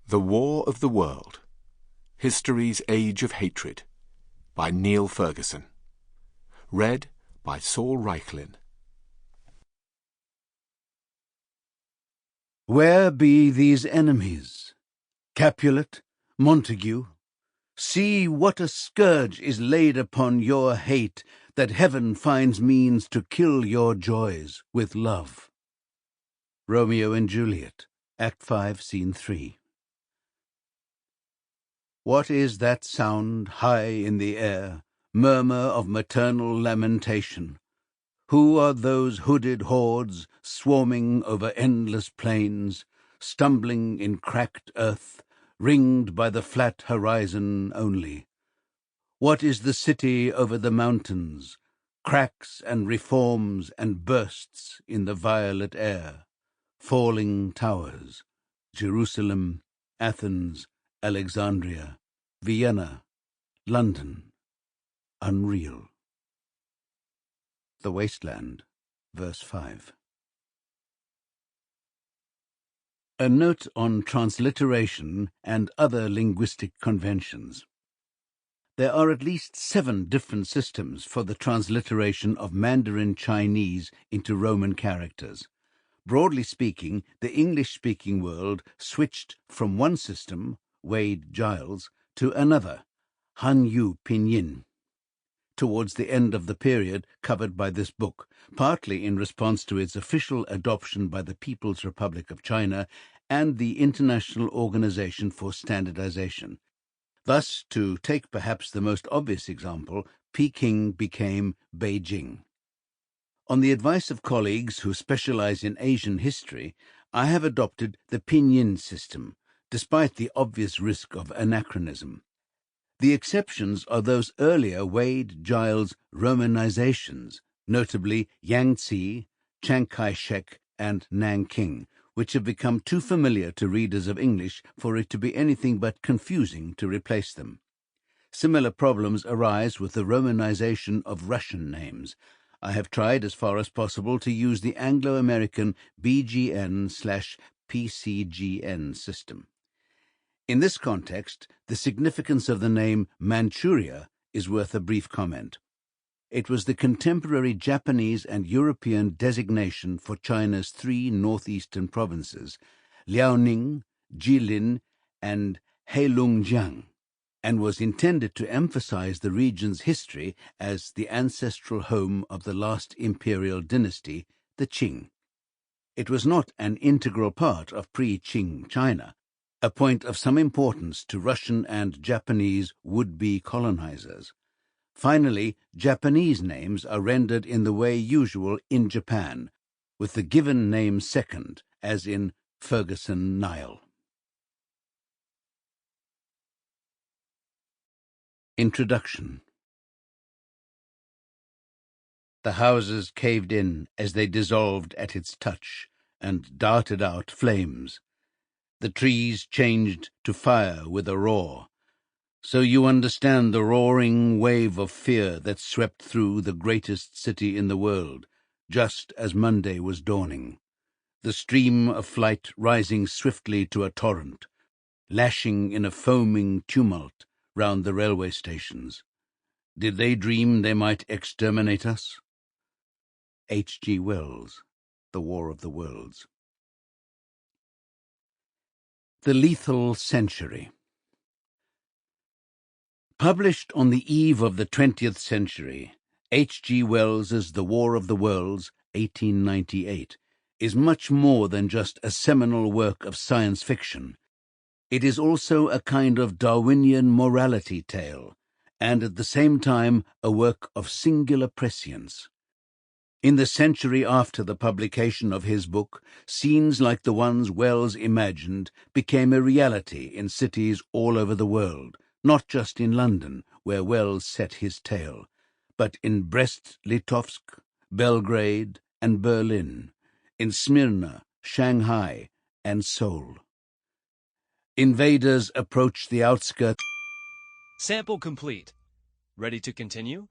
The War of the World, History's Age of Hatred, by Niall Ferguson. Read by Saul Reichlin. Where be these enemies? Capulet, Montague, see what a scourge is laid upon your hate, that heaven finds means to kill your joys with love. Romeo and Juliet, Act 5, Scene 3. What is that sound high in the air, murmur of maternal lamentation? Who are those hooded hordes swarming over endless plains, stumbling in cracked earth, ringed by the flat horizon only? What is the city over the mountains, cracks and reforms and bursts in the violet air, falling towers, Jerusalem, Athens, Alexandria, Vienna, London, unreal. The Wasteland, verse 5. A note on transliteration and other linguistic conventions. There are at least 7 different systems for the transliteration of Mandarin Chinese into Roman characters. Broadly speaking, the English-speaking world switched from one system, Wade-Giles, to another, Hanyu Pinyin, towards the end of the period covered by this book, partly in response to its official adoption by the People's Republic of China and the International Organization for Standardization. Thus, to take perhaps the most obvious example, Peking became Beijing. On the advice of colleagues who specialize in Asian history, I have adopted the Pinyin system, despite the obvious risk of anachronism. The exceptions are those earlier Wade-Giles Romanizations, notably Yangtze, Chiang Kai-shek, and Nanking, which have become too familiar to readers of English for it to be anything but confusing to replace them. Similar problems arise with the Romanization of Russian names. I have tried as far as possible to use the Anglo-American BGN/PCGN system. In this context, the significance of the name Manchuria is worth a brief comment. It was the contemporary Japanese and European designation for China's 3 northeastern provinces, Liaoning, Jilin, and Heilongjiang, and was intended to emphasize the region's history as the ancestral home of the last imperial dynasty, the Qing. It was not an integral part of pre-Qing China, a point of some importance to Russian and Japanese would-be colonizers. Finally, Japanese names are rendered in the way usual in Japan, with the given name second, as in Ferguson Niall. Introduction. The houses caved in as they dissolved at its touch, and darted out flames. The trees changed to fire with a roar. So you understand the roaring wave of fear that swept through the greatest city in the world, just as Monday was dawning. The stream of flight rising swiftly to a torrent, lashing in a foaming tumult round the railway stations. Did they dream they might exterminate us? H.G. Wells, The War of the Worlds. The Lethal Century. Published on the eve of the 20th century, H.G. Wells's The War of the Worlds, 1898, is much more than just a seminal work of science fiction. It is also a kind of Darwinian morality tale, and at the same time a work of singular prescience. In the century after the publication of his book, scenes like the ones Wells imagined became a reality in cities all over the world, not just in London, where Wells set his tale, but in Brest-Litovsk, Belgrade, and Berlin, in Smyrna, Shanghai, and Seoul. Invaders approached the outskirts. Sample complete. Ready to continue?